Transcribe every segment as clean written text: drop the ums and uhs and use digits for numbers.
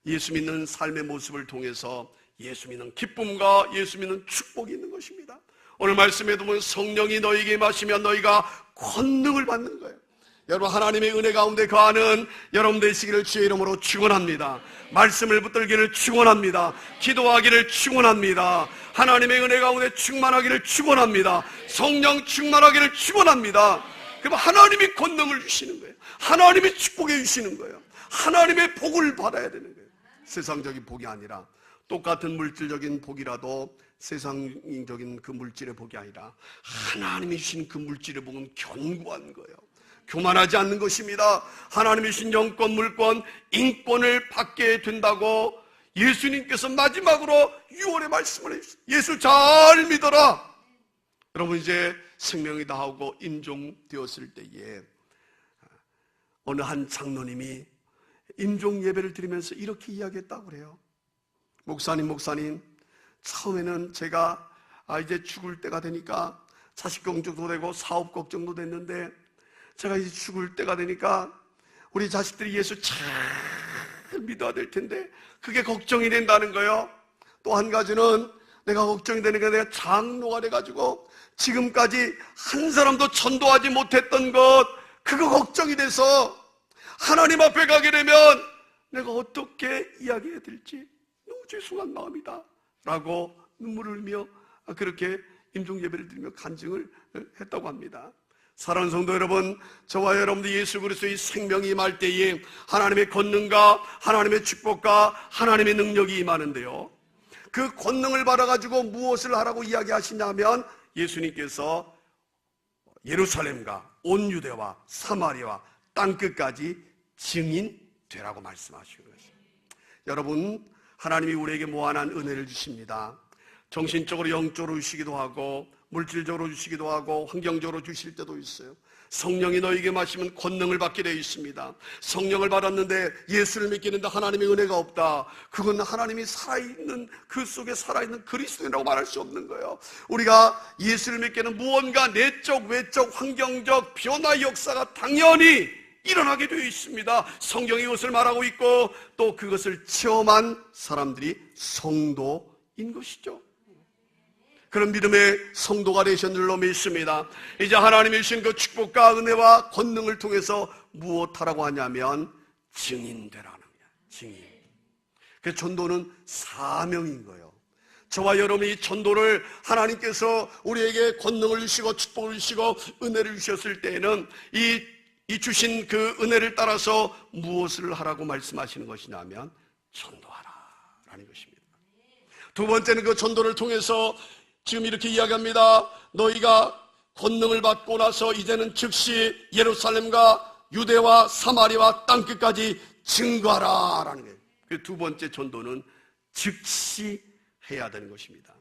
예수 믿는 삶의 모습을 통해서 예수 믿는 기쁨과 예수 믿는 축복이 있는 것입니다. 오늘 말씀에도 보면 성령이 너희에게 임하시면 너희가 권능을 받는 거예요. 여러분, 하나님의 은혜 가운데 거하는 여러분 되시기를 주의 이름으로 축원합니다. 말씀을 붙들기를 축원합니다. 기도하기를 축원합니다. 하나님의 은혜 가운데 충만하기를 축원합니다. 성령 충만하기를 축원합니다. 그럼 하나님이 권능을 주시는 거예요. 하나님이 축복해 주시는 거예요. 하나님의 복을 받아야 되는 거예요. 세상적인 복이 아니라, 똑같은 물질적인 복이라도 세상적인 그 물질의 복이 아니라 하나님이 주신 그 물질의 복은 견고한 거예요. 교만하지 않는 것입니다. 하나님이 주신 영권, 물권, 인권을 받게 된다고 예수님께서 마지막으로 6월에 말씀을 해주셨어요. 예수 잘 믿어라. 여러분, 이제 생명이 다하고 임종되었을 때에 어느 한 장로님이 임종 예배를 드리면서 이렇게 이야기했다고 그래요. 목사님, 처음에는 제가 이제 죽을 때가 되니까 자식 걱정도 되고 사업 걱정도 됐는데, 제가 이제 죽을 때가 되니까 우리 자식들이 예수 잘 믿어야 될 텐데 그게 걱정이 된다는 거예요. 또 한 가지는 내가 걱정이 되니까 내가 장로가 돼가지고 지금까지 한 사람도 전도하지 못했던 것, 그거 걱정이 돼서 하나님 앞에 가게 되면 내가 어떻게 이야기해야 될지 너무 죄송한 마음이다 라고 눈물을 흘리며 그렇게 임종예배를 드리며 간증을 했다고 합니다. 사랑하는 성도 여러분, 저와 여러분들 예수 그리스도의 생명이 임할 때에 하나님의 권능과 하나님의 축복과 하나님의 능력이 임하는데요, 그 권능을 받아가지고 무엇을 하라고 이야기하시냐면 예수님께서 예루살렘과 온 유대와 사마리아와 땅끝까지 증인되라고 말씀하시는 것입니다. 여러분, 하나님이 우리에게 무한한 은혜를 주십니다. 정신적으로, 영적으로 주시기도 하고 물질적으로 주시기도 하고 환경적으로 주실 때도 있어요. 성령이 너에게 마시면 권능을 받게 되어 있습니다. 성령을 받았는데 예수를 믿기는데 하나님의 은혜가 없다. 그건 하나님이 살아있는, 그 속에 살아있는 그리스도인이라고 말할 수 없는 거예요. 우리가 예수를 믿기는 무언가 내적, 외적, 환경적 변화 역사가 당연히 일어나게 되어 있습니다. 성경이 이것을 말하고 있고 또 그것을 체험한 사람들이 성도인 것이죠. 그런 믿음의 성도가 되신 줄로 믿습니다. 이제 하나님이 주신 그 축복과 은혜와 권능을 통해서 무엇하라고 하냐면 증인되라는 거예요. 증인. 그 전도는 사명인 거예요. 저와 여러분이 전도를 하나님께서 우리에게 권능을 주시고 축복을 주시고 은혜를 주셨을 때에는 이 주신 그 은혜를 따라서 무엇을 하라고 말씀하시는 것이냐면 전도하라라는 것입니다. 두 번째는 그 전도를 통해서 지금 이렇게 이야기합니다. 너희가 권능을 받고 나서 이제는 즉시 예루살렘과 유대와 사마리아와 땅끝까지 증거하라라는 거예요. 그 두 번째 전도는 즉시 해야 되는 것입니다.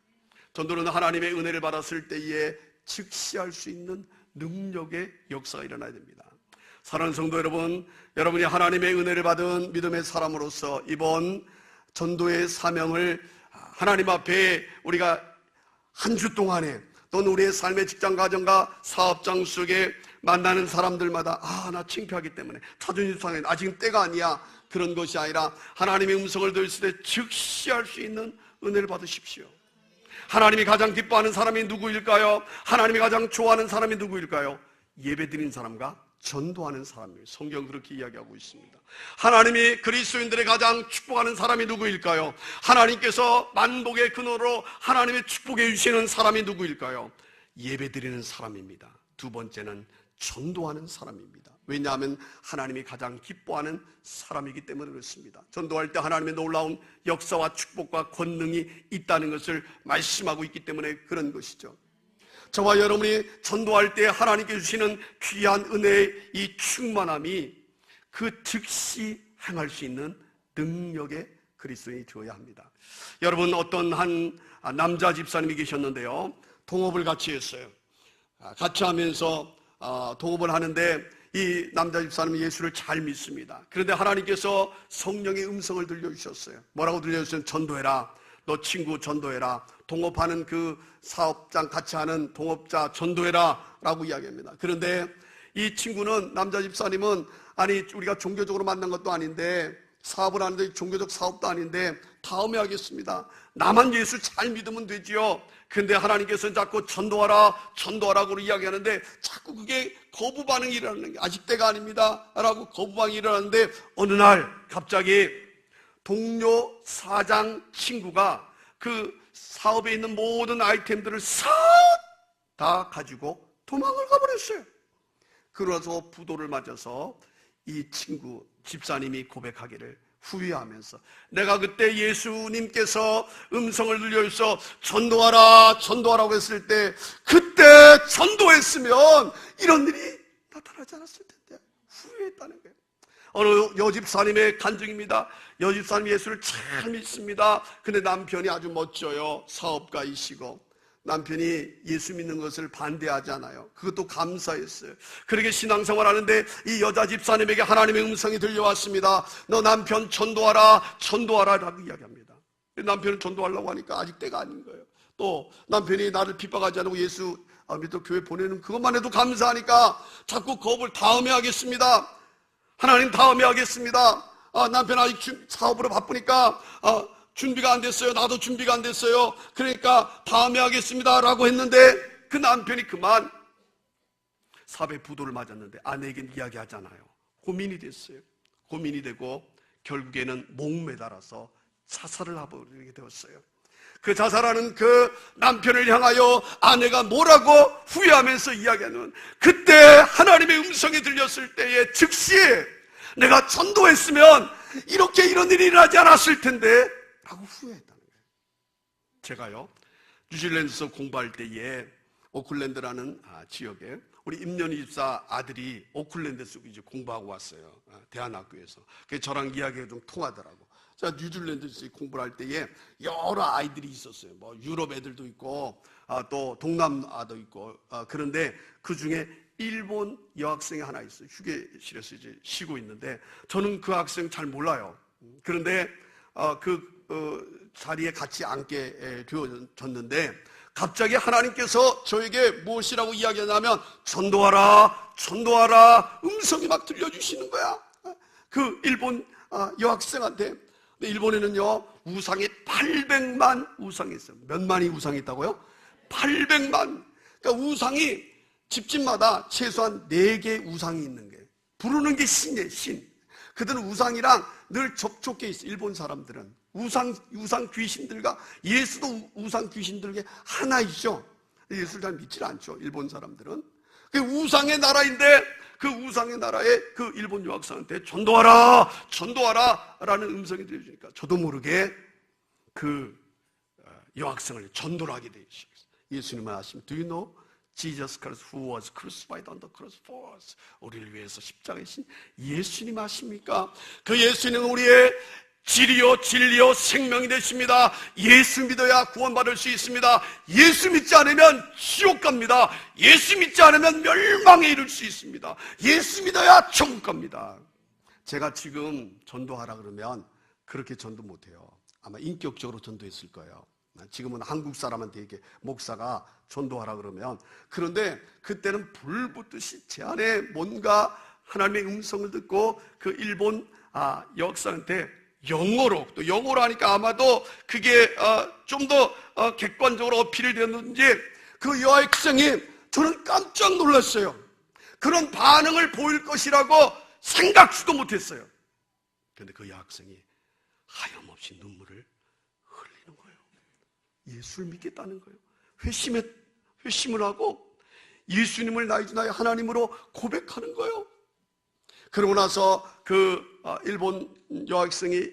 전도는 하나님의 은혜를 받았을 때에 즉시 할 수 있는 능력의 역사가 일어나야 됩니다. 사랑하는 성도 여러분, 여러분이 하나님의 은혜를 받은 믿음의 사람으로서 이번 전도의 사명을 하나님 앞에 우리가 한 주 동안에 또는 우리의 삶의 직장, 가정과 사업장 속에 만나는 사람들마다 나 창피하기 때문에 자존심 상해, 아직 때가 아니야, 그런 것이 아니라 하나님의 음성을 들었을 때 즉시 할 수 있는 은혜를 받으십시오. 하나님이 가장 기뻐하는 사람이 누구일까요? 하나님이 가장 좋아하는 사람이 누구일까요? 예배드린 사람과 전도하는 사람이에요. 성경 그렇게 이야기하고 있습니다. 하나님이 그리스도인들의 가장 축복하는 사람이 누구일까요? 하나님께서 만복의 근원으로 하나님의 축복해 주시는 사람이 누구일까요? 예배드리는 사람입니다. 두 번째는 전도하는 사람입니다. 왜냐하면 하나님이 가장 기뻐하는 사람이기 때문에 그렇습니다. 전도할 때 하나님의 놀라운 역사와 축복과 권능이 있다는 것을 말씀하고 있기 때문에 그런 것이죠. 저와 여러분이 전도할 때 하나님께 주시는 귀한 은혜의 이 충만함이 그 즉시 행할 수 있는 능력의 그리스도인이 되어야 합니다. 여러분, 어떤 한 남자 집사님이 계셨는데요, 동업을 같이 했어요. 같이 하면서 동업을 하는데 이 남자 집사님이 예수를 잘 믿습니다. 그런데 하나님께서 성령의 음성을 들려주셨어요. 뭐라고 들려주셨어요? 전도해라. 너 친구 전도해라. 동업하는 그 사업장 같이 하는 동업자 전도해라 라고 이야기합니다. 그런데 이 친구는, 남자 집사님은, 아니 우리가 종교적으로 만난 것도 아닌데 사업을 하는데 종교적 사업도 아닌데 다음에 하겠습니다. 나만 예수 잘 믿으면 되지요. 근데 하나님께서는 자꾸 전도하라고 이야기하는데 자꾸 그게 거부 반응이 일어나는 게 아직 때가 아닙니다 라고 거부 반응이 일어나는데, 어느 날 갑자기 동료 사장 친구가 그 사업에 있는 모든 아이템들을 다 가지고 도망을 가버렸어요. 그러서 부도를 맞아서 이 친구 집사님이 고백하기를, 후회하면서, 내가 그때 예수님께서 음성을 들려서 전도하라고 했을 때, 그때 전도했으면 이런 일이 나타나지 않았을 텐데 후회했다는 거예요. 어느 여집사님의 간증입니다. 여집사님 예수를 잘 믿습니다. 근데 남편이 아주 멋져요. 사업가이시고 남편이 예수 믿는 것을 반대하잖아요. 그것도 감사했어요. 그렇게 신앙생활 하는데 이 여자 집사님에게 하나님의 음성이 들려왔습니다. 너 남편 전도하라 라고 이야기합니다. 남편은 전도하려고 하니까 아직 때가 아닌 거예요. 또 남편이 나를 핍박하지 않고 예수 믿어 교회 보내는 그것만 해도 감사하니까 자꾸 겁을, 다음에 하겠습니다. 하나님 다음에 하겠습니다. 남편 아직 사업으로 바쁘니까 준비가 안 됐어요. 나도 준비가 안 됐어요. 그러니까 다음에 하겠습니다 라고 했는데, 그 남편이 그만 사업에 부도를 맞았는데 아내에게 이야기하잖아요. 고민이 됐어요. 고민이 되고 결국에는 목매달아서 자살을 해버리게 되었어요. 그 자살하는 그 남편을 향하여 아내가 뭐라고 후회하면서 이야기하는, 그때 하나님의 음성이 들렸을 때에 즉시 내가 전도했으면 이런 일이 일어나지 않았을 텐데 라고 후회했다는 거예요. 제가요, 뉴질랜드에서 공부할 때에 오클랜드라는 지역에 우리 임년희 집사 아들이 오클랜드에서 이제 공부하고 왔어요. 대안학교에서. 그래서 저랑 이야기가 좀 통하더라고. 자, 뉴질랜드에서 공부를 할 때에 여러 아이들이 있었어요. 뭐 유럽 애들도 있고 또 동남아도 있고, 그런데 그 중에 일본 여학생이 하나 있어요. 휴게실에서 이제 쉬고 있는데 저는 그 학생 잘 몰라요. 그런데 자리에 같이 앉게 되어졌는데 갑자기 하나님께서 저에게 무엇이라고 이야기하냐면 전도하라 음성이 막 들려주시는 거야. 그 일본 여학생한테. 근데 일본에는요 우상이 800만 우상이 있어요. 몇 만이 우상이 있다고요? 800만. 그러니까 우상이 집집마다 최소한 4개 우상이 있는 게, 부르는 게 신이에요. 신. 그들은 우상이랑 늘 접촉해 있어요. 일본 사람들은 우상 귀신들과, 예수도 우상 귀신들에게 하나이죠. 예수를 잘 믿질 않죠. 일본 사람들은. 그 우상의 나라인데 그 우상의 나라에 그 일본 여학생한테 전도하라 라는 음성이 들려주니까 저도 모르게 그 여학생을 전도를 하게 되었어요. 예수님은 아십니까? Do you know Jesus Christ who was crucified on the cross for us? 우리를 위해서 십자가에 신 예수님 아십니까? 그 예수님은 우리의 진리요 생명이 되십니다. 예수 믿어야 구원받을 수 있습니다. 예수 믿지 않으면 지옥 갑니다. 예수 믿지 않으면 멸망에 이를 수 있습니다. 예수 믿어야 천국 갑니다. 제가 지금 전도하라 그러면 그렇게 전도 못해요. 아마 인격적으로 전도했을 거예요. 지금은 한국 사람한테 이렇게 목사가 전도하라 그러면, 그런데 그때는 불 붙듯이 제 안에 뭔가 하나님의 음성을 듣고 그 일본 여학생한테 영어로, 또 영어로 하니까 아마도 그게 좀 더 객관적으로 어필이 됐는지 그 여학생이, 저는 깜짝 놀랐어요. 그런 반응을 보일 것이라고 생각지도 못했어요. 그런데 그 여학생이 하염없이 눈물을 흘리는 거예요. 예수를 믿겠다는 거예요. 회심을 하고 예수님을 나의 하나님으로 고백하는 거예요. 그러고 나서 그 일본 여학생이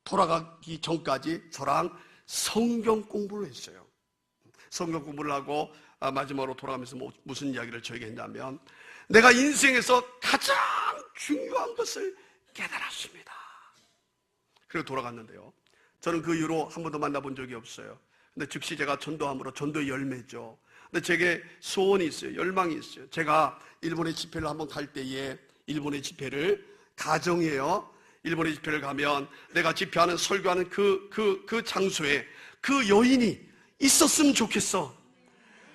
돌아가기 전까지 저랑 성경 공부를 했어요. 성경 공부를 하고 마지막으로 돌아가면서 무슨 이야기를 저에게 했냐면, 내가 인생에서 가장 중요한 것을 깨달았습니다. 그리고 돌아갔는데요, 저는 그 이후로 한 번도 만나본 적이 없어요. 근데 즉시 제가 전도함으로 전도의 열매죠. 근데 제게 소원이 있어요. 열망이 있어요. 제가 일본의 집회를 한번 갈 때에, 일본의 집회를 가정이에요. 일본의 집회를 가면 내가 집회하는, 설교하는 그 장소에 그 여인이 있었으면 좋겠어.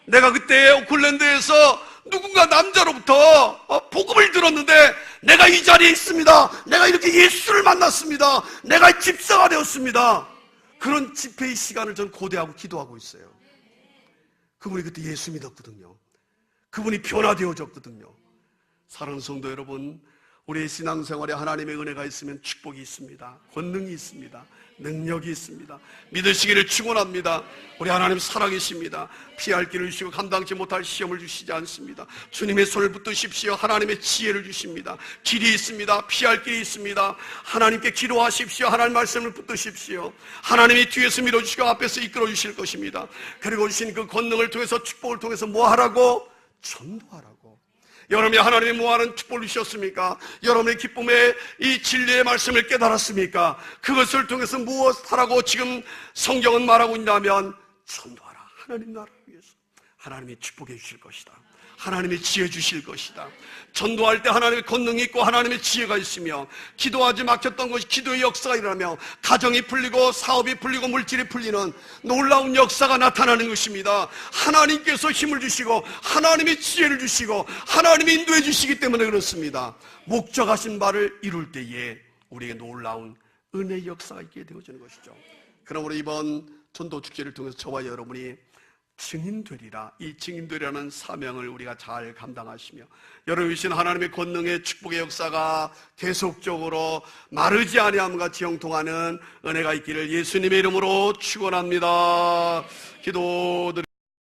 내가 그때 오클랜드에서 누군가 남자로부터 복음을 들었는데 내가 이 자리에 있습니다. 내가 이렇게 예수를 만났습니다. 내가 집사가 되었습니다. 그런 집회의 시간을 전 고대하고 기도하고 있어요. 그분이 그때 예수 믿었거든요. 그분이 변화되어졌거든요. 사랑하는 성도 여러분, 우리의 신앙생활에 하나님의 은혜가 있으면 축복이 있습니다. 권능이 있습니다. 능력이 있습니다. 믿으시기를 축원합니다. 우리 하나님 살아계십니다. 피할 길을 주시고 감당치 못할 시험을 주시지 않습니다. 주님의 손을 붙드십시오. 하나님의 지혜를 주십니다. 길이 있습니다. 피할 길이 있습니다. 하나님께 기도하십시오. 하나님 말씀을 붙드십시오. 하나님이 뒤에서 밀어주시고 앞에서 이끌어 주실 것입니다. 그리고 주신 그 권능을 통해서, 축복을 통해서 뭐 하라고? 전도하라고. 여러분이 하나님이 뭐하는 축복을 주셨습니까? 여러분의 기쁨에 이 진리의 말씀을 깨달았습니까? 그것을 통해서 무엇하라고 지금 성경은 말하고 있냐면 전도하라. 하나님 나라를 위해서. 하나님이 축복해 주실 것이다. 하나님이 지혜 주실 것이다. 전도할 때 하나님의 권능이 있고 하나님의 지혜가 있으며, 기도하지 막혔던 것이 기도의 역사가 일어나며 가정이 풀리고 사업이 풀리고 물질이 풀리는 놀라운 역사가 나타나는 것입니다. 하나님께서 힘을 주시고 하나님이 지혜를 주시고 하나님이 인도해 주시기 때문에 그렇습니다. 목적하신 바를 이룰 때에 우리에게 놀라운 은혜의 역사가 있게 되어지는 것이죠. 그러므로 이번 전도 축제를 통해서 저와 여러분이 증인되리라, 이 증인되리라는 사명을 우리가 잘 감당하시며, 여러분 주신 하나님의 권능의 축복의 역사가 계속적으로 마르지 아니함 같이 형통하는 은혜가 있기를 예수님의 이름으로 축원합니다. 기도드립니다.